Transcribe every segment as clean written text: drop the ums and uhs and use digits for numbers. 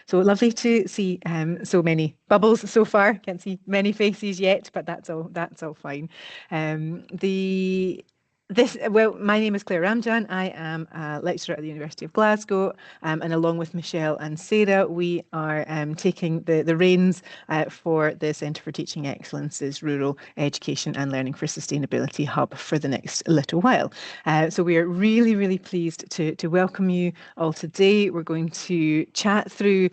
So lovely to see so many bubbles so far. Can't see many faces yet, but that's all fine. My name is Claire Ramjan. I am a lecturer at the University of Glasgow, and along with Michelle and Sarah, we are taking the reins for the Centre for Teaching Excellence's Rural Education and Learning for Sustainability Hub for the next little while. So we are really, really pleased to welcome you all today. We're going to chat through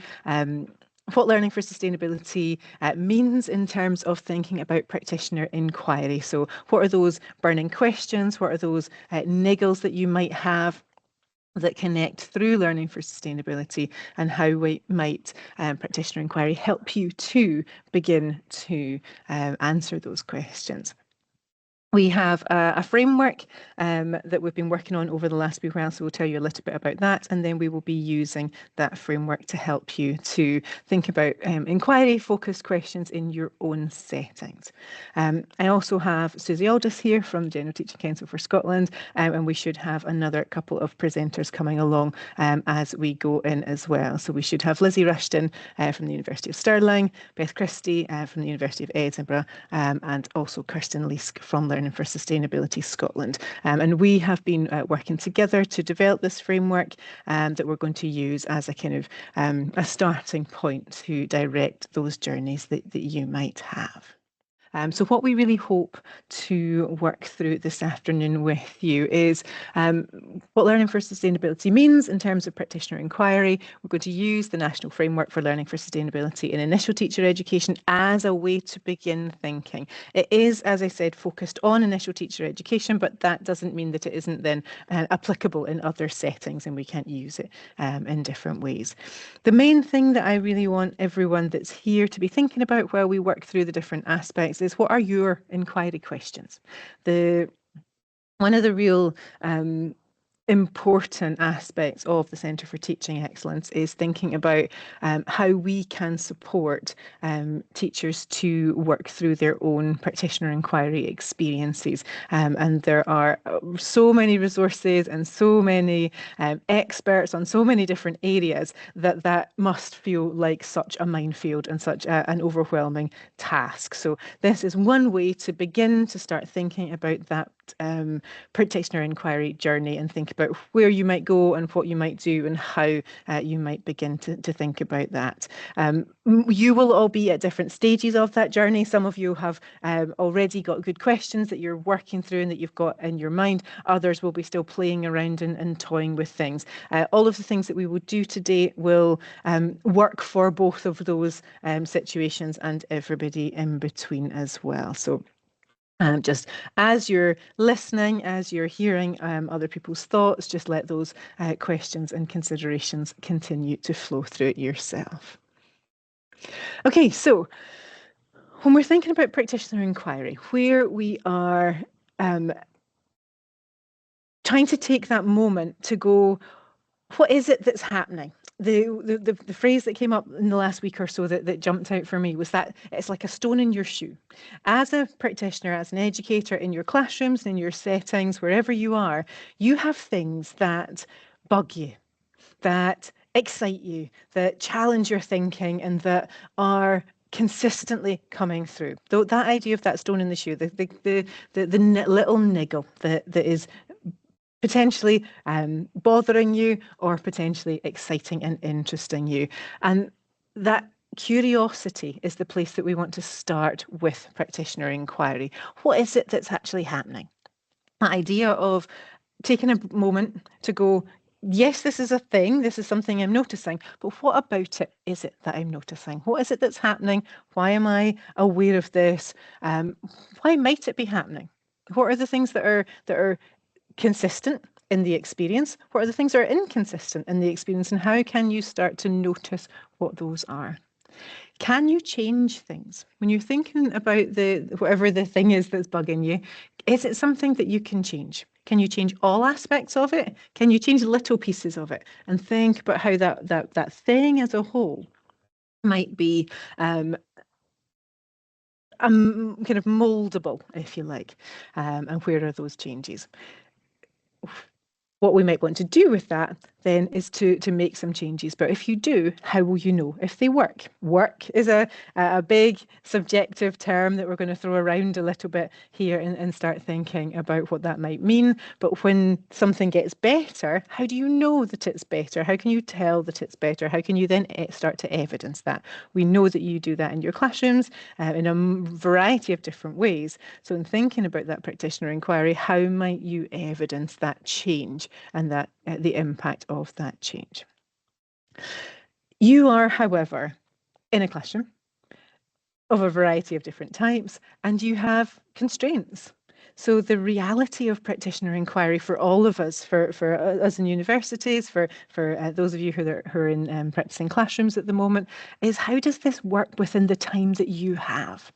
what Learning for Sustainability means in terms of thinking about practitioner inquiry. So what are those burning questions? What are those niggles that you might have that connect through Learning for Sustainability, and how might practitioner inquiry help you to begin to answer those questions? We have a framework that we've been working on over the last wee while, so we'll tell you a little bit about that, and then we will be using that framework to help you to think about inquiry-focused questions in your own settings. I also have Susie Aldous here from General Teaching Council for Scotland, and we should have another couple of presenters coming along as we go in as well. So we should have Lizzie Rushton from the University of Stirling, Beth Christie from the University of Edinburgh, and also Kirsten Leask from Learning for Sustainability Scotland. And we have been working together to develop this framework that we're going to use as a kind of a starting point to direct those journeys that you might have. So what we really hope to work through this afternoon with you is what Learning for Sustainability means in terms of practitioner inquiry. We're going to use the National Framework for Learning for Sustainability in Initial Teacher Education as a way to begin thinking. It is, as I said, focused on initial teacher education, but that doesn't mean that it isn't then applicable in other settings, and we can't use it in different ways. The main thing that I really want everyone that's here to be thinking about while we work through the different aspects is, what are your inquiry questions? One of the real important aspects of the Centre for Teaching Excellence is thinking about how we can support teachers to work through their own practitioner inquiry experiences. And there are so many resources and so many experts on so many different areas that must feel like such a minefield and such an overwhelming task. So this is one way to begin to start thinking about that practitioner inquiry journey, and think about where you might go and what you might do and how you might begin to think about that. You will all be at different stages of that journey. Some of you have already got good questions that you're working through and that you've got in your mind. Others will be still playing around and toying with things. All of the things that we will do today will work for both of those situations and everybody in between as well. So just as you're listening, as you're hearing other people's thoughts, just let those questions and considerations continue to flow through it yourself. Okay, so when we're thinking about practitioner inquiry, where we are trying to take that moment to go, what is it that's happening? The phrase that came up in the last week or so that jumped out for me was that it's like a stone in your shoe. As a practitioner, as an educator in your classrooms, in your settings, wherever you are, you have things that bug you, that excite you, that challenge your thinking, and that are consistently coming through. Though that idea of that stone in the shoe, the little niggle that is potentially bothering you or potentially exciting and interesting you. And that curiosity is the place that we want to start with practitioner inquiry. What is it that's actually happening? That idea of taking a moment to go, yes, this is a thing, this is something I'm noticing, but what about it is it that I'm noticing? What is it that's happening? Why am I aware of this? Why might it be happening? What are the things that are consistent in the experience? What are the things that are inconsistent in the experience, and how can you start to notice what those are? Can you change things? When you're thinking about whatever the thing is that's bugging you, is it something that you can change? Can you change all aspects of it? Can you change little pieces of it? And think about how that thing as a whole might be kind of moldable, if you like, and where are those changes? What we might want to do with that then is to make some changes. But if you do, how will you know if they work? Work is a big subjective term that we're going to throw around a little bit here and start thinking about what that might mean. But when something gets better, how do you know that it's better? How can you tell that it's better? How can you then start to evidence that? We know that you do that in your classrooms in a variety of different ways. So in thinking about that practitioner inquiry, how might you evidence that change and that the impact of that change? You are, however, in a classroom of a variety of different types, and you have constraints. So the reality of practitioner inquiry for all of us, for us in universities, for those of you who are in practicing classrooms at the moment, is how does this work within the time that you have?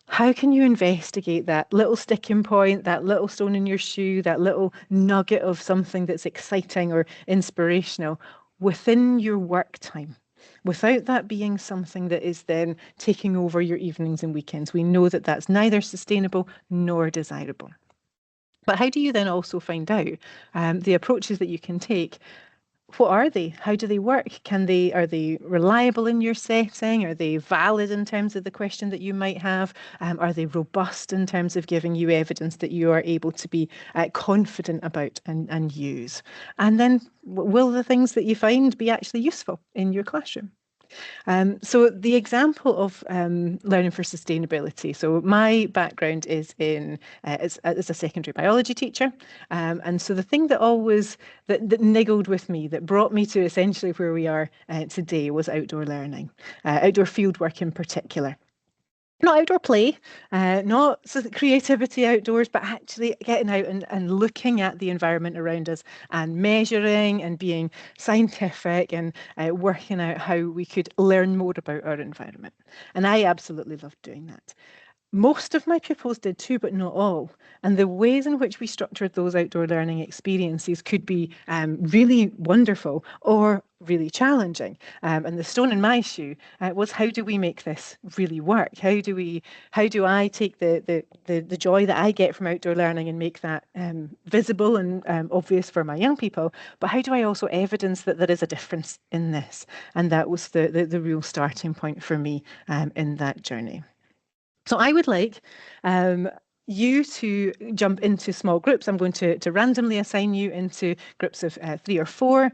How can you investigate that little sticking point, that little stone in your shoe, that little nugget of something that's exciting or inspirational within your work time, without that being something that is then taking over your evenings and weekends? We know that that's neither sustainable nor desirable. But how do you then also find out the approaches that you can take? What are they? How do they work? Are they reliable in your setting? Are they valid in terms of the question that you might have? Are they robust in terms of giving you evidence that you are able to be confident about and use? And then will the things that you find be actually useful in your classroom? So the example of learning for sustainability. So my background is as a secondary biology teacher, and so the thing that always that niggled with me, that brought me to essentially where we are today, was outdoor learning, outdoor fieldwork in particular. Not outdoor play, not creativity outdoors, but actually getting out and looking at the environment around us and measuring and being scientific and working out how we could learn more about our environment. And I absolutely loved doing that. Most of my pupils did too, but not all. And the ways in which we structured those outdoor learning experiences could be really wonderful or really challenging. And the stone in my shoe was, how do we make this really work? How do I take the joy that I get from outdoor learning and make that visible and obvious for my young people? But how do I also evidence that there is a difference in this? And that was the real starting point for me in that journey. So I would like you to jump into small groups. I'm going to randomly assign you into groups of 3 or 4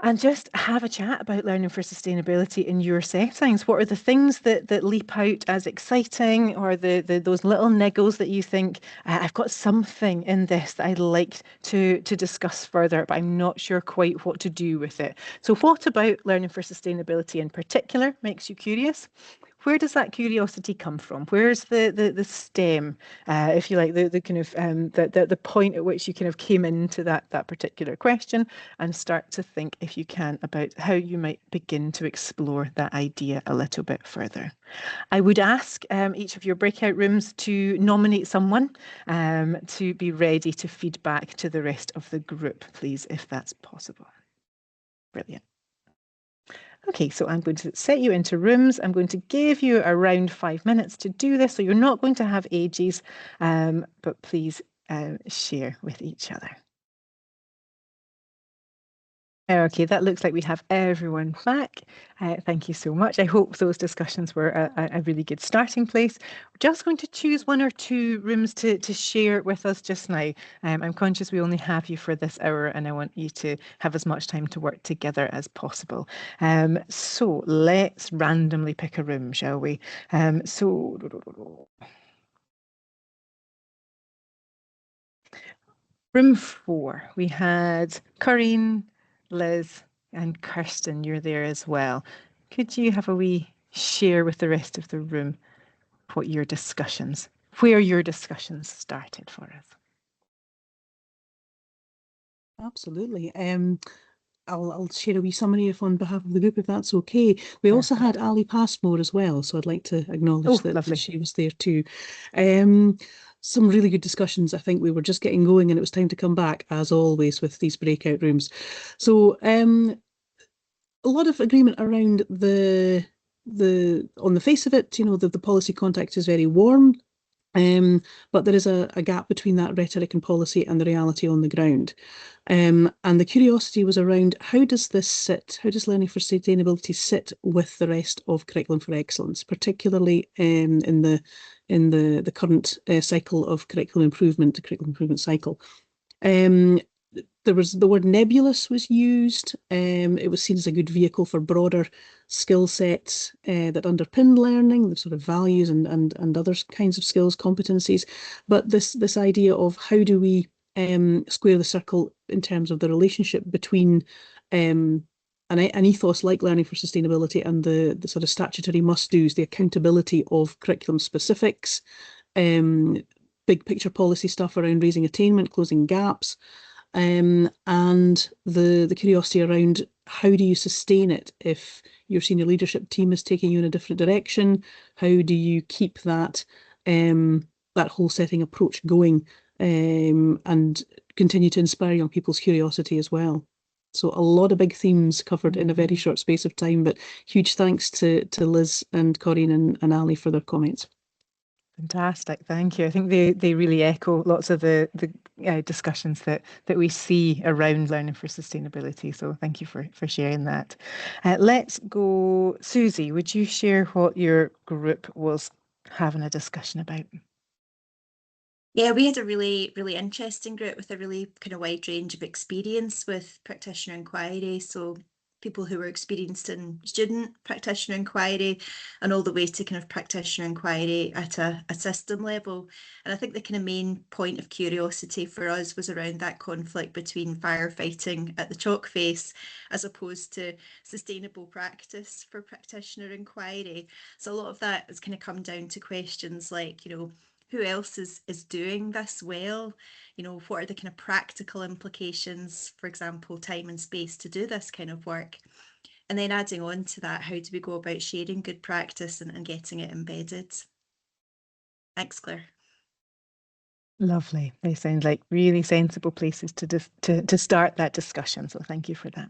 and just have a chat about learning for sustainability in your settings. What are the things that leap out as exciting, or those little niggles that you think, I've got something in this that I'd like to discuss further, but I'm not sure quite what to do with it. So what about learning for sustainability in particular makes you curious? Where does that curiosity come from? Where's the stem, if you like, the kind of the point at which you kind of came into that particular question, and start to think, if you can, about how you might begin to explore that idea a little bit further. I would ask each of your breakout rooms to nominate someone to be ready to feed back to the rest of the group, please, if that's possible. Brilliant. Okay, so I'm going to set you into rooms. I'm going to give you around 5 minutes to do this, so you're not going to have ages, but please share with each other. Okay, that looks like we have everyone back. Thank you so much. I hope those discussions were a really good starting place. We're just going to choose 1 or 2 rooms to share with us just now. I'm conscious we only have you for this hour, and I want you to have as much time to work together as possible. So let's randomly pick a room, shall we? Room 4, we had Corinne, Liz and Kirsten. You're there as well. Could you have a wee share with the rest of the room where your discussions started for us? Absolutely. I'll share a wee summary on behalf of the group, if that's okay. We also had Ali Passmore as well, so I'd like to acknowledge that she was there too. Some really good discussions. I think we were just getting going and it was time to come back, as always, with these breakout rooms. So a lot of agreement around on the face of it, the policy context is very warm. But there is a gap between that rhetoric and policy and the reality on the ground. And the curiosity was around, how does this sit, how does learning for sustainability sit with the rest of Curriculum for Excellence, particularly in the current cycle of curriculum improvement, the curriculum improvement cycle. There was the word nebulous was used. It was seen as a good vehicle for broader skill sets that underpin learning, the sort of values and other kinds of skills, competencies. But this idea of how do we square the circle in terms of the relationship between an ethos like learning for sustainability and the sort of statutory must-dos, the accountability of curriculum specifics, big picture policy stuff around raising attainment, closing gaps, and the curiosity around how do you sustain it if your senior leadership team is taking you in a different direction? How do you keep that that whole setting approach going and continue to inspire young people's curiosity as well? So a lot of big themes covered in a very short space of time, but huge thanks to Liz and Corinne and Ali for their comments. Fantastic, thank you. I think they really echo lots of the discussions that we see around learning for sustainability. So thank you for sharing that. Let's go, Susie. Would you share what your group was having a discussion about? Yeah, we had a really, really interesting group with a really kind of wide range of experience with practitioner inquiry. So people who were experienced in student practitioner inquiry and all the way to kind of practitioner inquiry at a system level. And I think the kind of main point of curiosity for us was around that conflict between firefighting at the chalk face as opposed to sustainable practice for practitioner inquiry. So a lot of that has kind of come down to questions like, who else is doing this well? What are the kind of practical implications, for example, time and space to do this kind of work? And then adding on to that, how do we go about sharing good practice and getting it embedded? Thanks, Claire. Lovely. They sound like really sensible places to start that discussion. So thank you for that.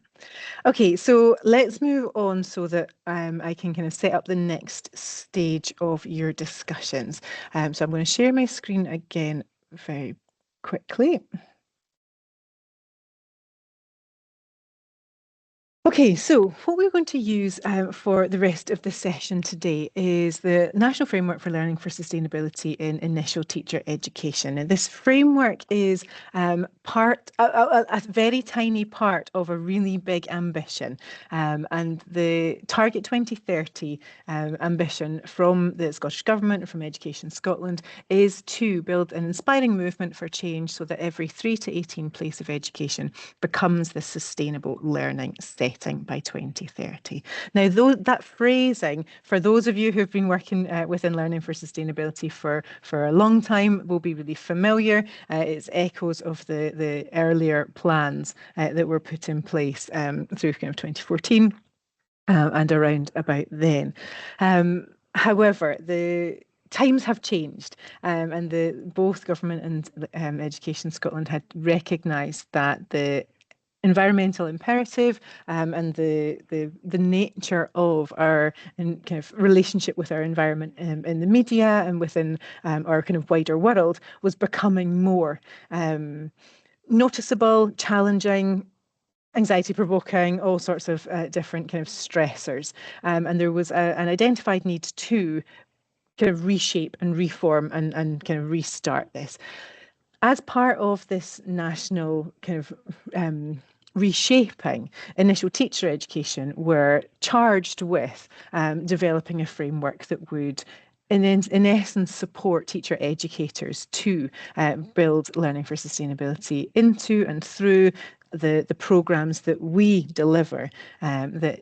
Okay, so let's move on so that I can kind of set up the next stage of your discussions. So I'm going to share my screen again very quickly. Okay, so what we're going to use for the rest of the session today is the National Framework for Learning for Sustainability in Initial Teacher Education. And this framework is a very tiny part of a really big ambition. And the Target 2030 ambition from the Scottish Government and from Education Scotland is to build an inspiring movement for change so that every 3 to 18 place of education becomes the sustainable learning setting by 2030. Now, that phrasing, for those of you who've been working within Learning for Sustainability for a long time, will be really familiar. It's echoes of the earlier plans that were put in place through kind of 2014 and around about then. However, the times have changed, and both government and Education Scotland had recognised that the environmental imperative and the nature of our kind of relationship with our environment in the media and within our kind of wider world was becoming more noticeable, challenging, anxiety-provoking, all sorts of different kind of stressors. And there was an identified need to kind of reshape and reform and kind of restart this. As part of this national kind of reshaping, Initial Teacher Education were charged with developing a framework that would in essence support teacher educators to build learning for sustainability into and through the programmes that we deliver that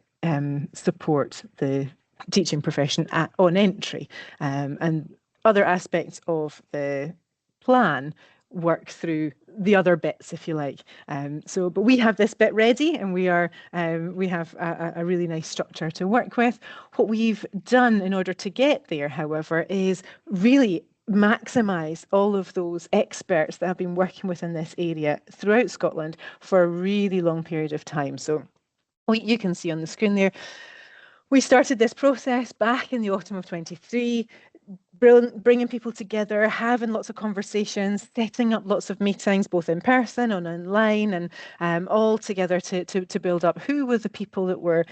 support the teaching profession on entry, and other aspects of the plan work through the other bits, if you like. But we have this bit ready, and we have a really nice structure to work with. What we've done in order to get there, however, is really maximise all of those experts that have been working within this area throughout Scotland for a really long period of time. So you can see on the screen there, we started this process back in the autumn of 23, bringing people together, having lots of conversations, setting up lots of meetings, both in person and online, and all together to build up who were the people that were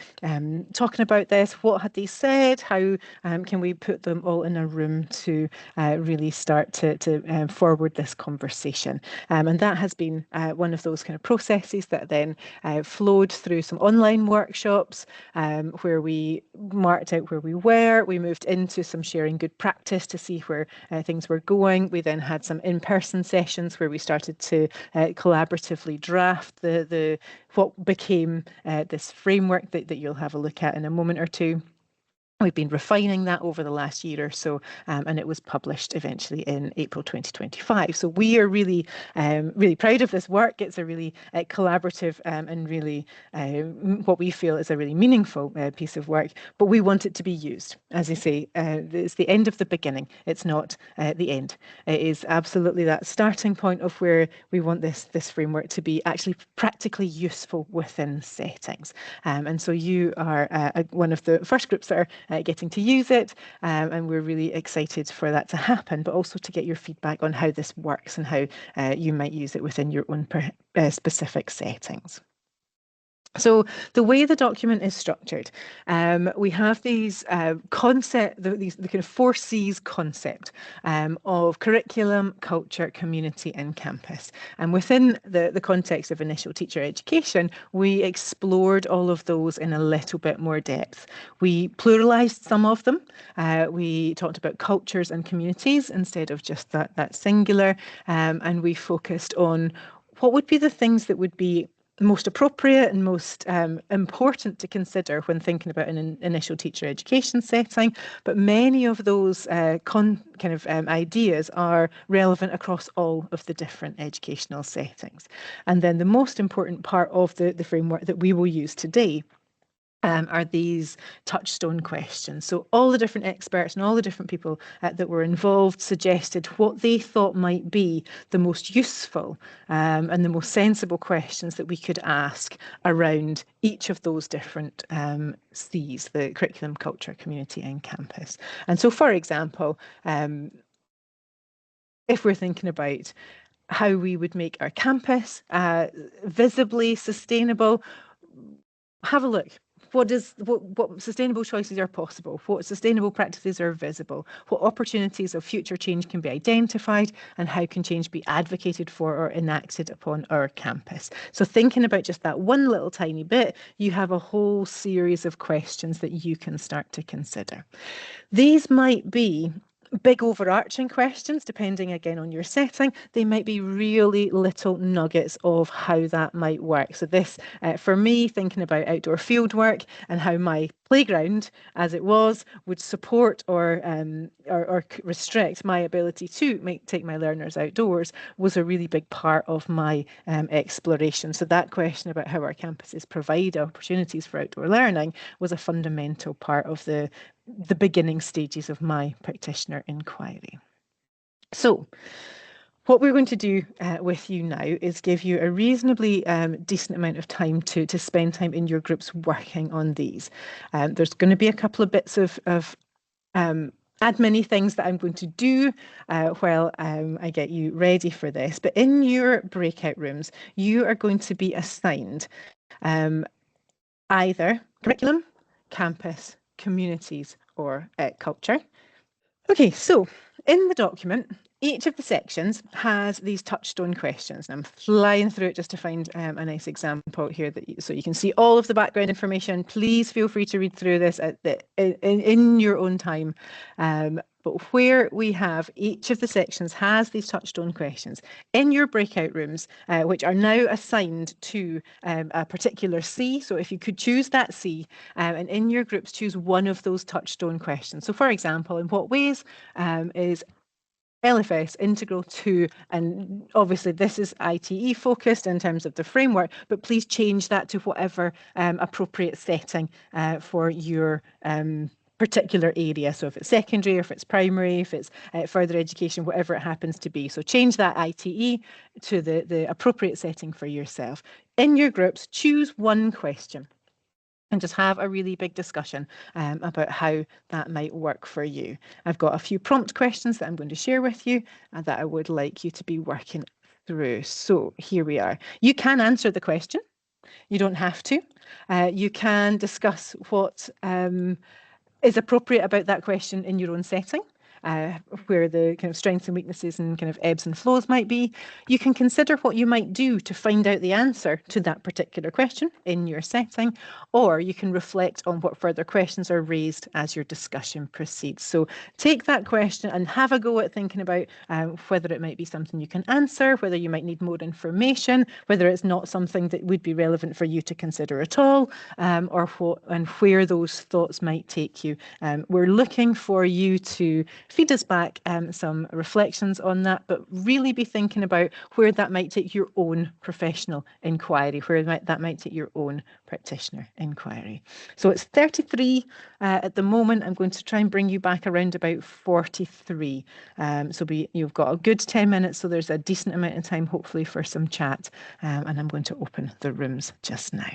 talking about this, what had they said, how can we put them all in a room to really start to forward this conversation. And that has been one of those kind of processes that then flowed through some online workshops where we marked out where we were. We moved into some sharing good practice to see where things were going. We then had some in-person sessions where we started to collaboratively draft the what became this framework that you'll have a look at in a moment or two. We've been refining that over the last year or so, and it was published eventually in April 2025. So we are really, really proud of this work. It's a really collaborative and really what we feel is a really meaningful piece of work, but we want it to be used. As I say, it's the end of the beginning. It's not the end. It is absolutely that starting point of where we want this framework to be actually practically useful within settings. And so you are one of the first groups that are getting to use it, and we're really excited for that to happen, but also to get your feedback on how this works and how you might use it within your own specific settings. So the way the document is structured, we have these the kind of 4 C's concept of curriculum, culture, community, and campus. And within the context of initial teacher education, we explored all of those in a little bit more depth. We pluralized some of them. We talked about cultures and communities instead of just that singular, and we focused on what would be the things that would be most appropriate and most important to consider when thinking about an initial teacher education setting, but many of those ideas are relevant across all of the different educational settings. And then the most important part of the framework that we will use today are these touchstone questions. So all the different experts and all the different people that were involved suggested what they thought might be the most useful and the most sensible questions that we could ask around each of those different C's, the curriculum, culture, community, and campus. And so, for example, if we're thinking about how we would make our campus visibly sustainable, have a look. What sustainable choices are possible? What sustainable practices are visible? What opportunities of future change can be identified? And how can change be advocated for or enacted upon our campus? So thinking about just that one little tiny bit, you have a whole series of questions that you can start to consider. These might be big overarching questions, depending again on your setting. They might be really little nuggets of how that might work. So this, for me, thinking about outdoor field work and how my playground, as it was, would support or restrict my ability to take my learners outdoors was a really big part of my exploration. So that question about how our campuses provide opportunities for outdoor learning was a fundamental part of the beginning stages of my practitioner inquiry. So what we're going to do with you now is give you a reasonably decent amount of time to spend time in your groups working on these. There's going to be a couple of bits of admin-y things that I'm going to do while I get you ready for this. But in your breakout rooms, you are going to be assigned either curriculum, campus, communities, or culture. Okay, so in the document, each of the sections has these touchstone questions. And I'm flying through it just to find a nice example here so you can see all of the background information. Please feel free to read through this in your own time. But where we have each of the sections has these touchstone questions in your breakout rooms, which are now assigned to a particular C. So if you could choose that C, and in your groups choose one of those touchstone questions. So for example, in what ways is LFS integral to, and obviously this is ITE focused in terms of the framework, but please change that to whatever appropriate setting for your particular area. So if it's secondary, or if it's primary, if it's further education, whatever it happens to be. So change that ITE to the appropriate setting for yourself. In your groups, choose one question. and just have a really big discussion about how that might work for you. I've got a few prompt questions that I'm going to share with you and that I would like you to be working through. So here we are. You can answer the question. You don't have to. You can discuss what is appropriate about that question in your own setting. Where the kind of strengths and weaknesses and kind of ebbs and flows might be. You can consider what you might do to find out the answer to that particular question in your setting, or you can reflect on what further questions are raised as your discussion proceeds. So take that question and have a go at thinking about whether it might be something you can answer, whether you might need more information, whether it's not something that would be relevant for you to consider at all, or what and where those thoughts might take you. We're looking for you to feed us back some reflections on that, but really be thinking about where that might take your own professional inquiry, where that might take your own practitioner inquiry. So it's 33 at the moment. I'm going to try and bring you back around about 43. So you've got a good 10 minutes, so there's a decent amount of time, hopefully, for some chat. And I'm going to open the rooms just now.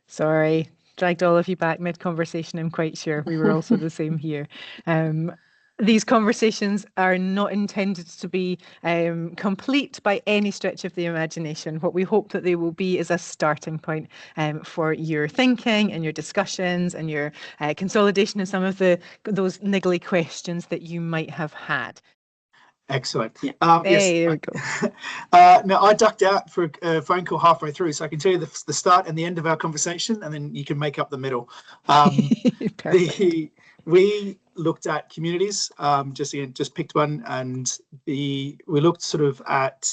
Sorry. Dragged all of you back mid-conversation, I'm quite sure. We were also the same here. These conversations are not intended to be complete by any stretch of the imagination. What we hope that they will be is a starting point for your thinking and your discussions and your consolidation of some of those niggly questions that you might have had. Excellent. Hey, yes. There we go. Now, I ducked out for a phone call halfway through, so I can tell you the start and the end of our conversation, and then you can make up the middle. We looked at communities, just picked one, and we looked sort of at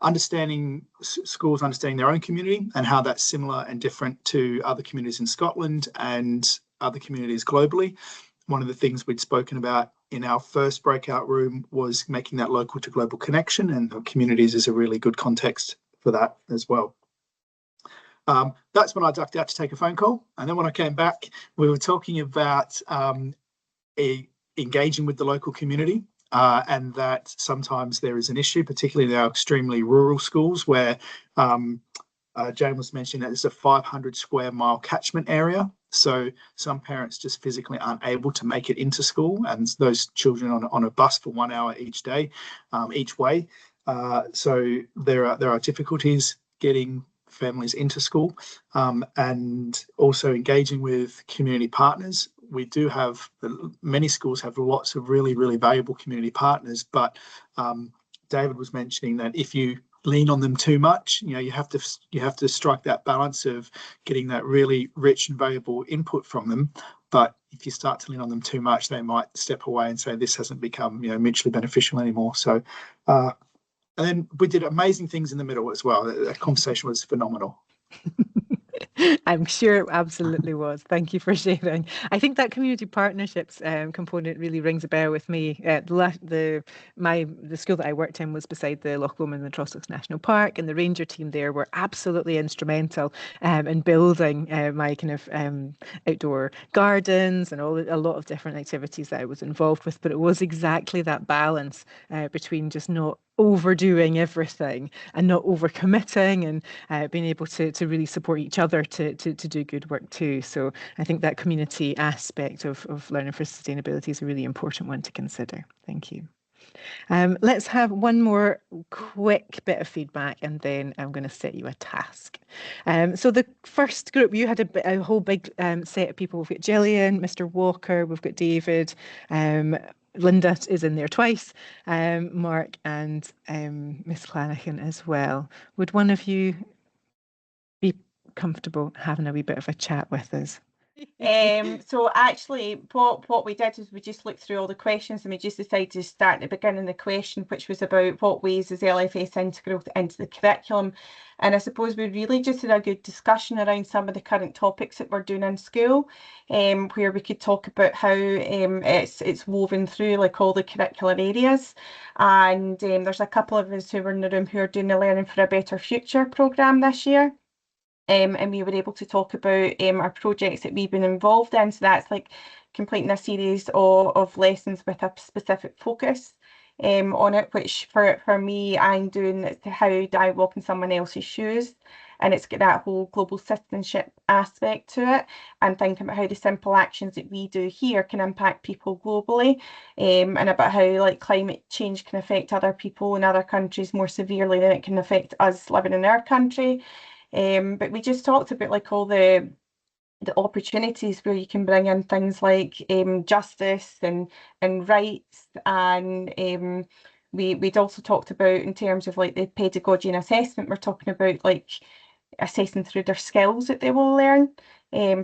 understanding schools, understanding their own community and how that's similar and different to other communities in Scotland and other communities globally. One of the things we'd spoken about in our first breakout room was making that local to global connection, and communities is a really good context for that as well. That's when I ducked out to take a phone call. And then when I came back, we were talking about engaging with the local community, and that sometimes there is an issue, particularly in our extremely rural schools where Jane was mentioning that there's a 500 square mile catchment area. So some parents just physically aren't able to make it into school, and those children on a bus for 1 hour each day, each way. So there are difficulties getting families into school, and also engaging with community partners. We do have, many schools have lots of really, really valuable community partners, but David was mentioning that if you lean on them too much, you have to strike that balance of getting that really rich and valuable input from them. But if you start to lean on them too much, they might step away and say this hasn't become mutually beneficial anymore. So and then we did amazing things in the middle as well. That conversation was phenomenal. I'm sure it absolutely was. Thank you for sharing. I think that community partnerships component really rings a bell with me. The school that I worked in was beside the Loch Lomond and the Trossachs National Park, and the ranger team there were absolutely instrumental in building my kind of outdoor gardens and a lot of different activities that I was involved with. But it was exactly that balance between just not overdoing everything and not overcommitting, and being able to really support each other to do good work too. So I think that community aspect of learning for sustainability is a really important one to consider. Thank you. Let's have one more quick bit of feedback, and then I'm going to set you a task. So the first group, you had a whole big set of people. We've got Gillian, Mr. Walker, we've got David, Linda is in there twice, Mark and Miss Clanahan as well. Would one of you be comfortable having a wee bit of a chat with us? So actually what we did is we just looked through all the questions, and we just decided to start at the beginning of the question, which was about what ways is LFS integral into the curriculum. And I suppose we really just had a good discussion around some of the current topics that we're doing in school, where we could talk about how it's woven through like all the curricular areas. And there's a couple of us who were in the room who are doing the Learning for a Better Future programme this year. And we were able to talk about our projects that we've been involved in. So that's like completing a series of lessons with a specific focus. on it, which for me, I'm doing it to how do I walk in someone else's shoes. And it's got that whole global citizenship aspect to it, and thinking about how the simple actions that we do here can impact people globally, and about how like climate change can affect other people in other countries more severely than it can affect us living in our country. But we just talked about like all the opportunities where you can bring in things like justice and rights, and we'd also talked about in terms of like the pedagogy and assessment, we're talking about like assessing through their skills that they will learn.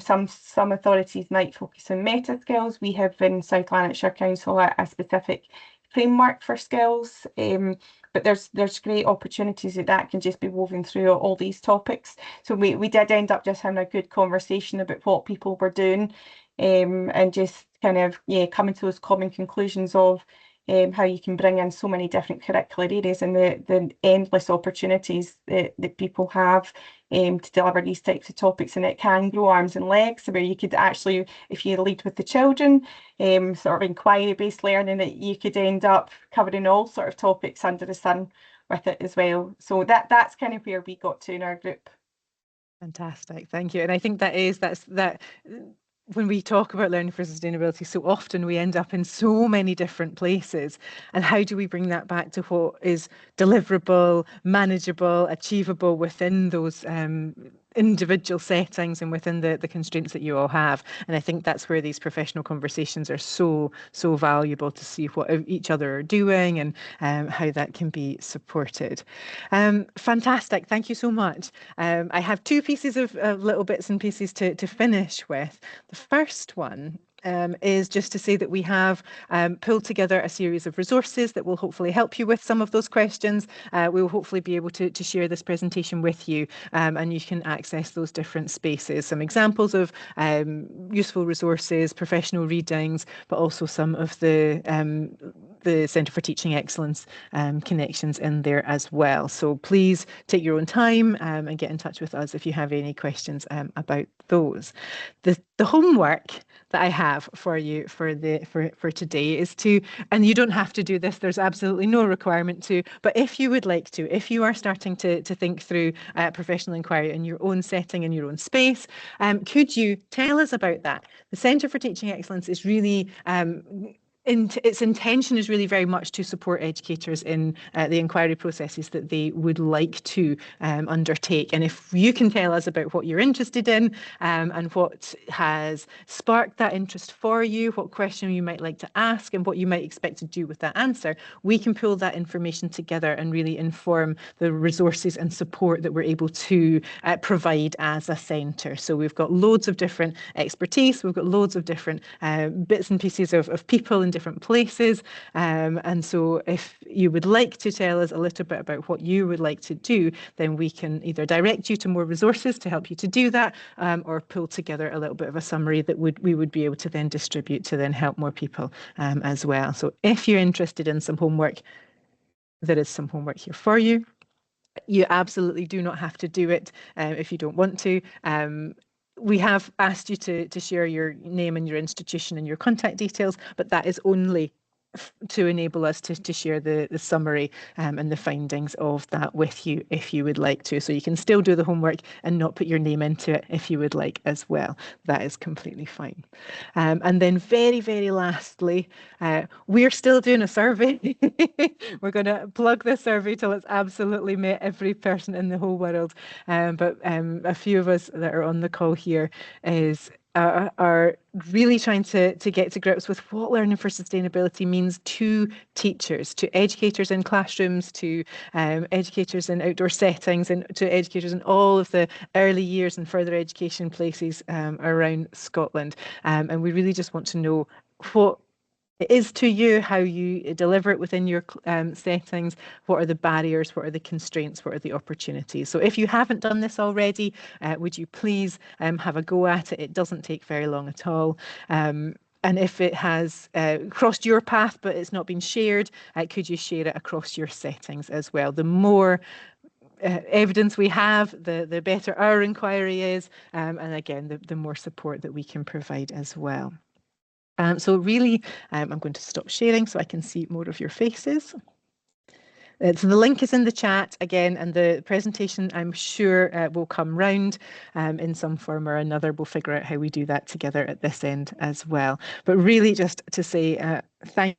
Some authorities might focus on meta skills. We have in South Lanarkshire Council a specific framework for skills, but there's great opportunities that can just be woven through all these topics. So we did end up just having a good conversation about what people were doing, and just kind of coming to those common conclusions of how you can bring in so many different curricular areas and the endless opportunities that people have to deliver these types of topics, and it can grow arms and legs where you could actually, if you lead with the children, sort of inquiry-based learning, that you could end up covering all sort of topics under the sun with it as well. So that's kind of where we got to in our group. Fantastic, thank you. And I think that's when we talk about learning for sustainability, so often we end up in so many different places. And how do we bring that back to what is deliverable, manageable, achievable within those individual settings and within the constraints that you all have? And I think that's where these professional conversations are so valuable, to see what each other are doing and how that can be supported. Fantastic, thank you so much. I have two pieces of little bits and pieces to finish with. The first one is just to say that we have pulled together a series of resources that will hopefully help you with some of those questions. We will hopefully be able to share this presentation with you, and you can access those different spaces. Some examples of useful resources, professional readings, but also some of the Centre for Teaching Excellence connections in there as well. So please take your own time and get in touch with us if you have any questions about those. The homework that I have for you for today is to, and you don't have to do this, there's absolutely no requirement to, but if you would like to, if you are starting to think through professional inquiry in your own setting, in your own space, could you tell us about that? The Centre for Teaching Excellence is really its intention is really very much to support educators in the inquiry processes that they would like to undertake. And if you can tell us about what you're interested in and what has sparked that interest for you, what question you might like to ask and what you might expect to do with that answer, we can pull that information together and really inform the resources and support that we're able to provide as a centre. So we've got loads of different expertise, we've got loads of different bits and pieces of people in different places, and so if you would like to tell us a little bit about what you would like to do, then we can either direct you to more resources to help you to do that, or pull together a little bit of a summary that we would be able to then distribute to then help more people as well. So if you're interested in some homework, there is some homework here for you. You absolutely do not have to do it if you don't want to. We have asked you to share your name and your institution and your contact details, but that is only to enable us to share the summary and the findings of that with you if you would like to. So you can still do the homework and not put your name into it if you would like as well. That is completely fine. And then very, very lastly, we're still doing a survey. We're going to plug this survey till it's absolutely met every person in the whole world. But a few of us that are on the call here are really trying to get to grips with what learning for sustainability means to teachers, to educators in classrooms, to educators in outdoor settings, and to educators in all of the early years and further education places around Scotland. And we really just want to know what it is to you, how you deliver it within your settings, what are the barriers, what are the constraints, what are the opportunities. So if you haven't done this already, would you please have a go at it? It doesn't take very long at all. And if it has crossed your path but it's not been shared, could you share it across your settings as well? The more evidence we have, the better our inquiry is, and again, the more support that we can provide as well. So really, I'm going to stop sharing so I can see more of your faces. So the link is in the chat again, and the presentation, I'm sure, will come round in some form or another. We'll figure out how we do that together at this end as well. But really just to say thank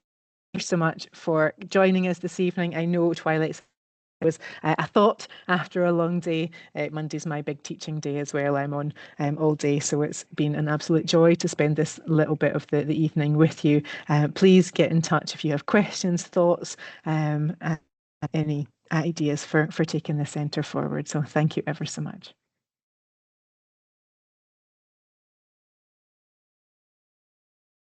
you so much for joining us this evening. I know Twilight was a thought after a long day. Monday's my big teaching day as well. I'm on all day, so it's been an absolute joy to spend this little bit of the evening with you. Please get in touch if you have questions, thoughts, and any ideas for taking the centre forward. So thank you ever so much.